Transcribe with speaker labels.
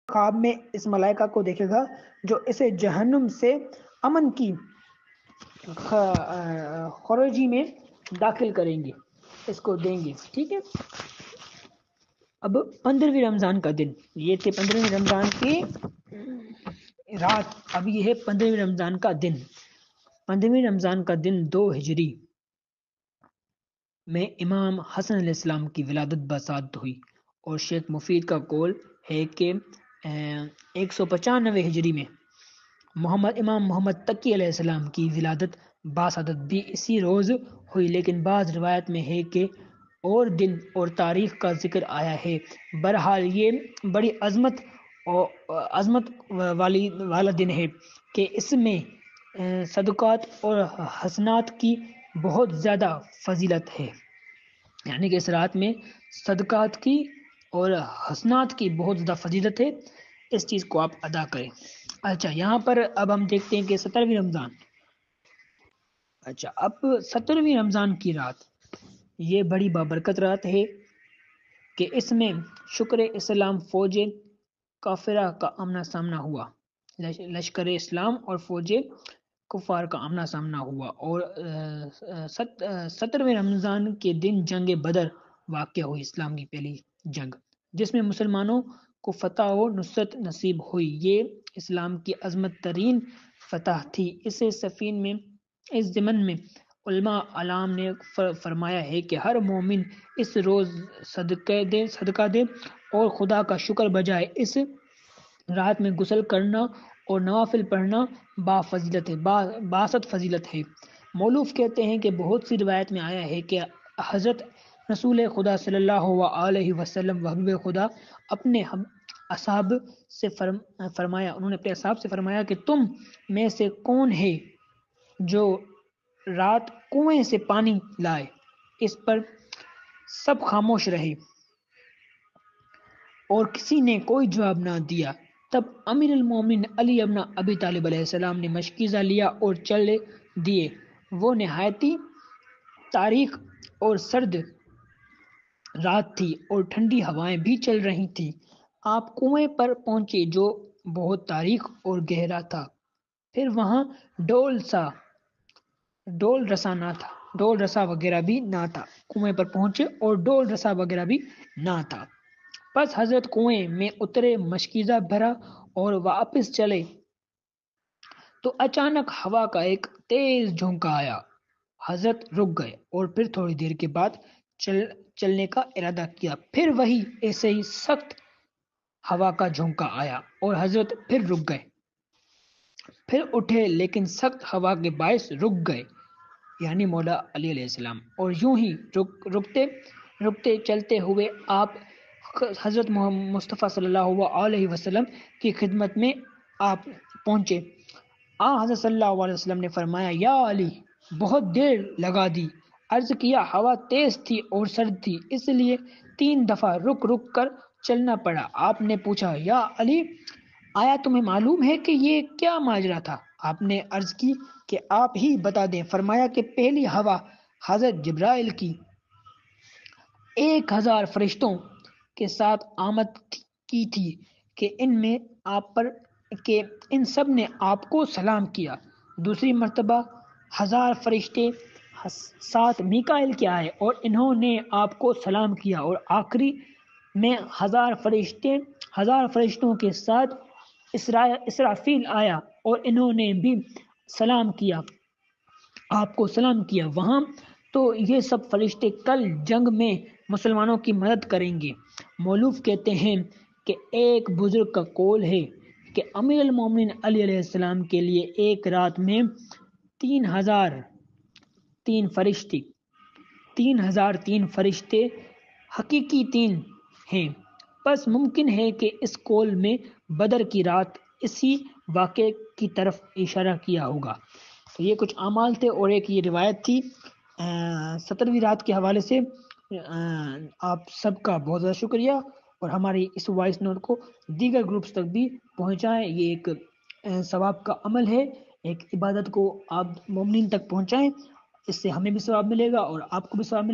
Speaker 1: خواب میں اس ملائکہ کو دیکھے گا جو اسے جہنم سے امن کی خروجی میں داخل کریں گے، اس کو دیں گے. ٹھیک ہے. اب 15ویں رمضان کا دن، یہ تھے 15ویں رمضان کی رات. اب یہ ہے 15ویں رمضان کا دن. 15ویں رمضان کا دن 2 ہجری میں امام حسن علیہ السلام کی ولادت بسعادت ہوئی، اور شیخ مفید کا قول ہے کہ 195 ہجری میں امام محمد تقی علیہ السلام کی ولادت باسعادت بھی اسی روز ہوئی، لیکن بعض روایت میں ہے کہ اور دن اور تاریخ کا ذکر آیا ہے. بہرحال یہ بڑی عظمت والا دن ہے کہ اس میں صدقات اور حسنات کی بہت زیادہ فضیلت ہے. یعنی کہ اس رات میں صدقات کی اور حسنات کی بہت زیادہ فضیلت ہے، اس چیز کو آپ ادا کریں. اچھا، یہاں پر اب ہم دیکھتے ہیں کہ 17ویں رمضان. اچھا، اب 17ویں رمضان کی رات یہ بڑی بابرکت رات ہے کہ اس میں شکر اسلام فوج کافرہ کا آمنا سامنا ہوا، لشکر اسلام اور فوج کفار کا آمنا سامنا ہوا. اور 17ویں رمضان کے دن جنگ بدر واقع ہوئی، اسلام کی پہلی جنگ، جس میں مسلمانوں کو فتح و نصرت نصیب ہوئی. یہ اسلام کی عظمت ترین فتح تھی. اس ضمن میں علماء علام نے فرمایا ہے کہ ہر مومن اس روز صدقہ دے اور خدا کا شکر بجائے. اس رات میں غسل کرنا اور نوافل پڑھنا باسط فضیلت ہے. مولوف کہتے ہیں کہ بہت سی روایت میں آیا ہے کہ حضرت رسول خدا صلی اللہ علیہ وسلم وحبیب خدا اپنے اصحاب سے فرمایا کہ تم میں سے کون ہے جو رات کنویں سے پانی لائے. اس پر سب خاموش رہے اور کسی نے کوئی جواب نہ دیا. تب امیر المومن علی ابن ابی طالب علیہ السلام نے مشکیزہ لیا اور چل دیے. وہ نہایتی تاریک اور سرد رات تھی اور ٹھنڈی ہوائیں بھی چل رہی تھی. آپ کنویں پر پہنچے جو بہت تاریک اور گہرا تھا. پھر وہاں ڈول رسا وغیرہ بھی نہ تھا. کنویں پر پہنچے اور ڈول رسا وغیرہ بھی نہ تھا. پس حضرت کنویں میں اترے، مشکیزہ بھرا اور واپس چلے تو اچانک ہوا کا ایک تیز جھونکا آیا. حضرت رک گئے اور پھر تھوڑی دیر کے بعد چلنے کا ارادہ کیا. پھر وہی ایسے ہی سخت ہوا کا جھونکا آیا اور حضرت پھر رک گئے. پھر اٹھے لیکن سخت ہوا کے باعث رک گئے، یعنی مولا علی علیہ السلام. اور یوں ہی رکتے چلتے ہوئے آپ حضرت مصطفیٰ صلی اللہ علیہ وسلم کی خدمت میں آپ پہنچے. حضرت صلی اللہ علیہ وسلم نے فرمایا، یا علی، بہت دیر لگا دی. عرض کیا، ہوا تیز تھی اور سرد تھی، اس لیے 3 دفعہ رک کر چلنا پڑا. آپ نے پوچھا، یا علی، آیا تمہیں معلوم ہے کہ یہ کیا ماجرا تھا؟ آپ نے عرض کی کہ آپ ہی بتا دیں. فرمایا کہ پہلی ہوا حضرت جبرائیل کی 1000 فرشتوں کے ساتھ آمد کی تھی کہ ان سب نے آپ کو سلام کیا. دوسری مرتبہ 1000 فرشتے ساتھ میکائیل کے آئے اور انہوں نے آپ کو سلام کیا. اور آخری میں 1000 فرشتوں کے ساتھ اسرافیل آیا اور انہوں نے بھی سلام کیا، آپ کو سلام کیا. وہاں تو یہ سب فرشتے کل جنگ میں مسلمانوں کی مدد کریں گے. مولوف کہتے ہیں کہ ایک بزرگ کا قول ہے کہ امیر المومنین علی علیہ السلام کے لیے ایک رات میں 3003 فرشتے حقیقی 3 ہیں. پس ممکن ہے کہ اس قول میں بدر کی رات اسی واقعے کی طرف اشارہ کیا ہوگا. تو یہ کچھ اعمال تھے اور ایک یہ روایت تھی 17ویں رات کے حوالے سے. آپ سب کا بہت زیادہ شکریہ، اور ہماری اس وائس نوٹ کو دیگر گروپس تک بھی پہنچائیں. یہ ایک ثواب کا عمل ہے، ایک عبادت کو آپ مومنین تک پہنچائیں، اس سے ہمیں بھی ثواب ملے گا اور آپ کو بھی ثواب ملے گا.